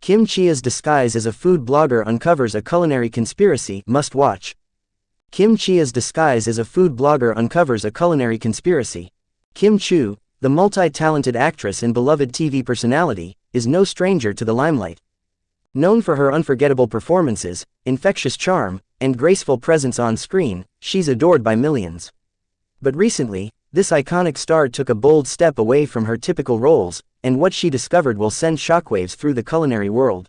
Kim Chia's disguise as a food blogger uncovers a culinary conspiracy. Must watch. Kim Chia's disguise as a food blogger uncovers a culinary conspiracy. Kim Chiu, the multi-talented actress and beloved TV personality, is no stranger to the limelight. Known for her unforgettable performances, infectious charm, and graceful presence on screen, she's adored by millions. But recently, this iconic star took a bold step away from her typical roles, and what she discovered will send shockwaves through the culinary world.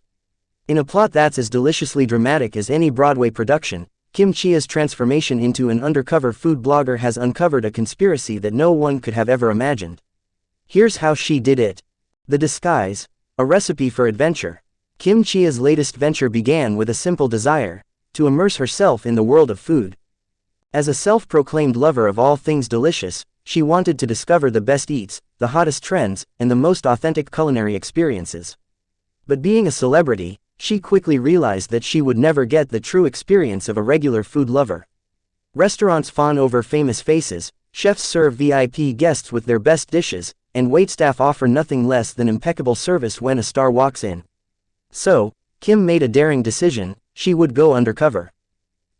In a plot that's as deliciously dramatic as any Broadway production, Kim Chia's transformation into an undercover food blogger has uncovered a conspiracy that no one could have ever imagined. Here's how she did it. The disguise, a recipe for adventure. Kim Chia's latest venture began with a simple desire: to immerse herself in the world of food. As a self-proclaimed lover of all things delicious, she wanted to discover the best eats, the hottest trends, and the most authentic culinary experiences. But being a celebrity, she quickly realized that she would never get the true experience of a regular food lover. Restaurants fawn over famous faces, chefs serve VIP guests with their best dishes, and waitstaff offer nothing less than impeccable service when a star walks in. So, Kim made a daring decision: she would go undercover.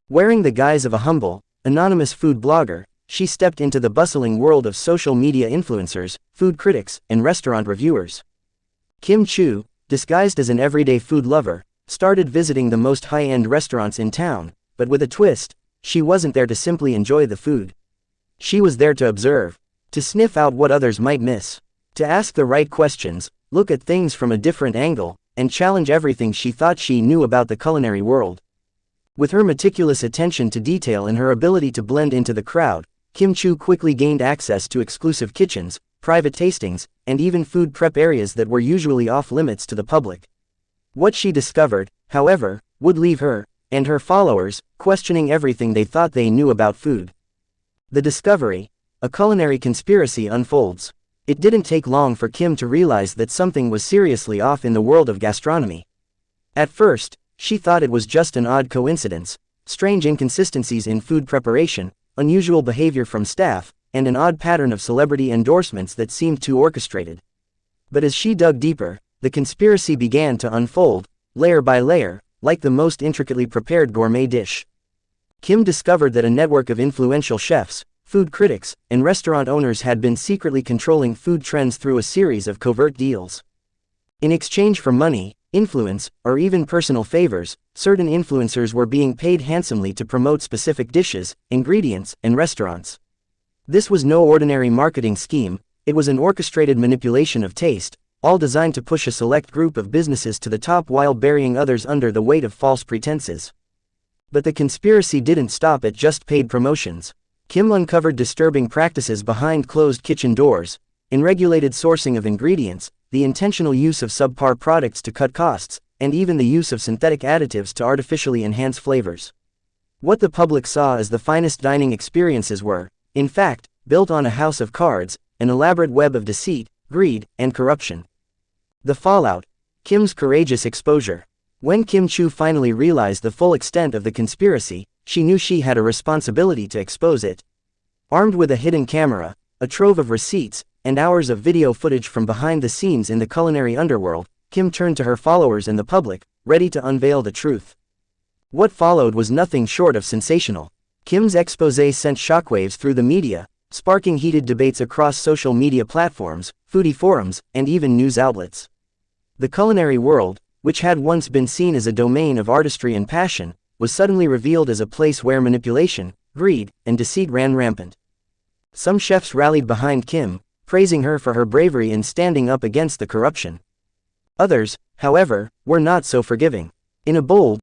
Wearing the guise of a humble, anonymous food blogger, she stepped into the bustling world of social media influencers, food critics, and restaurant reviewers. Kim Chiu, disguised as an everyday food lover, started visiting the most high-end restaurants in town, but with a twist: she wasn't there to simply enjoy the food. She was there to observe, to sniff out what others might miss, to ask the right questions, look at things from a different angle, and challenge everything she thought she knew about the culinary world. With her meticulous attention to detail and her ability to blend into the crowd, Kim Chiu quickly gained access to exclusive kitchens, private tastings, and even food prep areas that were usually off-limits to the public. What she discovered, however, would leave her, and her followers, questioning everything they thought they knew about food. The discovery: a culinary conspiracy unfolds. It didn't take long for Kim to realize that something was seriously off in the world of gastronomy. At first, she thought it was just an odd coincidence: strange inconsistencies in food preparation, unusual behavior from staff, and an odd pattern of celebrity endorsements that seemed too orchestrated. But as she dug deeper, the conspiracy began to unfold, layer by layer, like the most intricately prepared gourmet dish. Kim discovered that a network of influential chefs, food critics, and restaurant owners had been secretly controlling food trends through a series of covert deals. In exchange for money, influence, or even personal favors, certain influencers were being paid handsomely to promote specific dishes, ingredients, and restaurants. This was no ordinary marketing scheme; it was an orchestrated manipulation of taste, all designed to push a select group of businesses to the top while burying others under the weight of false pretenses. But the conspiracy didn't stop at just paid promotions. Kim uncovered disturbing practices behind closed kitchen doors: unregulated sourcing of ingredients, the intentional use of subpar products to cut costs, and even the use of synthetic additives to artificially enhance flavors. What the public saw as the finest dining experiences were, in fact, built on a house of cards, an elaborate web of deceit, greed, and corruption. The fallout: Kim's courageous exposure. When Kim Chiu finally realized the full extent of the conspiracy, she knew she had a responsibility to expose it. Armed with a hidden camera, a trove of receipts, and hours of video footage from behind the scenes in the culinary underworld, Kim turned to her followers and the public, ready to unveil the truth. What followed was nothing short of sensational. Kim's exposé sent shockwaves through the media, sparking heated debates across social media platforms, foodie forums, and even news outlets. The culinary world, which had once been seen as a domain of artistry and passion, was suddenly revealed as a place where manipulation, greed, and deceit ran rampant. Some chefs rallied behind Kim, praising her for her bravery in standing up against the corruption. Others, however, were not so forgiving. In a bold,